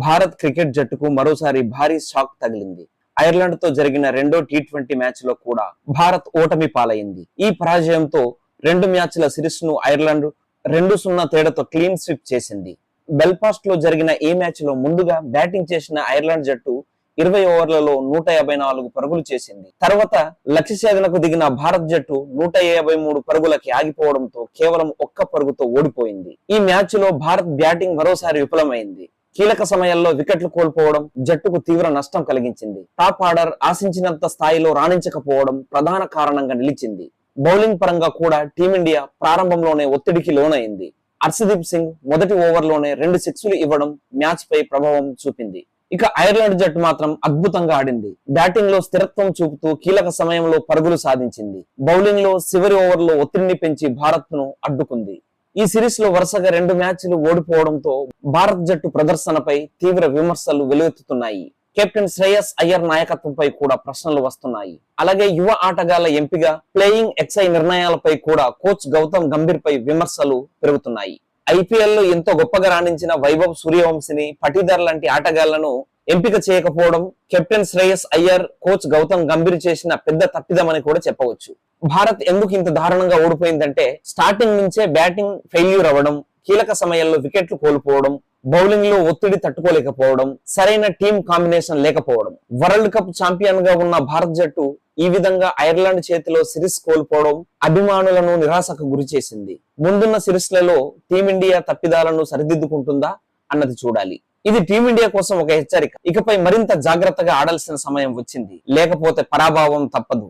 Bharat cricket జట్టుకు మరోసారి భారీ షాక్ తగిలింది. ఐర్లాండ్ తో జరిగిన రెండో టీ20 మ్యాచ్ లో కూడా భారత్ ఓటమి పాలైంది. ఈ పరాజయంతో 2 మ్యాచ్ల సిరీస్ ను ఐర్లాండ్ 2-0 తేడాతో క్లీన్ స్వీప్ చేసింది. బెల్ఫాస్ట్ లో జరిగిన ఈ మ్యాచ్ లో ముందుగా బ్యాటింగ్ చేసిన ఐర్లాండ్ జట్టు 20 ఓవర్లలో 154 పరుగులు చేసింది. తర్వాత లక్ష్య ఛేదనకు దిగిన భారత్ జట్టు 153 పరుగులకి ఆగిపోవడంతో కేవలం 1 పరుగుతో ఓడిపోయింది. ఈ మ్యాచ్ లో భారత్ బ్యాటింగ్ మరోసారి విఫలమైంది. కీలక సమయాల్లో వికెట్లు కోల్పోవడం జట్టుకు తీవ్ర నష్టం కలిగించింది. టాప్ ఆర్డర్ ఆశించినంత స్థాయిలో రాణించకపోవడం ప్రధాన కారణంగా నిలిచింది. బౌలింగ్ పరంగా కూడా టీమిండియా ప్రారంభంలోనే ఒత్తిడికి లోనైంది. హర్షదీప్ సింగ్ మొదటి ఓవర్లోనే 2 సిక్స్లు ఇవ్వడం మ్యాచ్ పై ప్రభావం చూపింది. ఇక ఐర్లాండ్ జట్టు మాత్రం అద్భుతంగా ఆడింది. బ్యాటింగ్ లో స్థిరత్వం చూపుతూ కీలక సమయంలో పరుగులు సాధించింది. బౌలింగ్ లో చివరి ఓవర్లో ఒత్తిడిని పెంచి భారత్ ను అడ్డుకుంది. ఈ సిరీస్ లో వరుసగా 2 మ్యాచ్లు ఓడిపోవడంతో భారత్ జట్టు ప్రదర్శనపై తీవ్ర విమర్శలు వెలువెత్తుతున్నాయి. కెప్టెన్ శ్రేయస్ అయ్యర్ నాయకత్వంపై కూడా ప్రశ్నలు వస్తున్నాయి. అలాగే యువ ఆటగాళ్ల ఎంపిక, ప్లేయింగ్ ఎక్సై నిర్ణయాలపై కూడా కోచ్ గౌతమ్ గంభీర్ పై విమర్శలు పెరుగుతున్నాయి. ఐపీఎల్ లో ఎంతో గొప్పగా రాణించిన వైభవ్ సూర్యవంశిని, పటీదార్ లాంటి ఆటగాళ్లను ఎంపిక చేయకపోవడం కెప్టెన్ శ్రేయస్ అయ్యర్, కోచ్ గౌతమ్ గంభీర్ చేసిన పెద్ద తప్పిదమని కూడా చెప్పవచ్చు. భారత్ ఎందుకు ఇంత దారుణంగా ఓడిపోయిందంటే స్టార్టింగ్ నుంచే బ్యాటింగ్ ఫెయిల్యూర్ అవ్వడం, కీలక సమయంలో వికెట్లు కోల్పోవడం, బౌలింగ్ లో ఒత్తిడి తట్టుకోలేకపోవడం, సరైన టీం కాంబినేషన్ లేకపోవడం. వరల్డ్ కప్ ఛాంపియన్ గా ఉన్న భారత్ జట్టు ఈ విధంగా ఐర్లాండ్ చేతిలో సిరీస్ కోల్పోవడం అభిమానులను నిరాశకు గురి చేసింది. ముందున్న సిరీస్లలో టీమిండియా తప్పిదాలను సరిదిద్దుకుంటుందా అన్నది చూడాలి. ఇది టీమిండియా కోసం ఒక హెచ్చరిక. ఇకపై మరింత జాగ్రత్తగా ఆడాల్సిన సమయం వచ్చింది, లేకపోతే పరాభవం తప్పదు.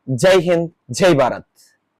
జై హింద్, జై భారత్.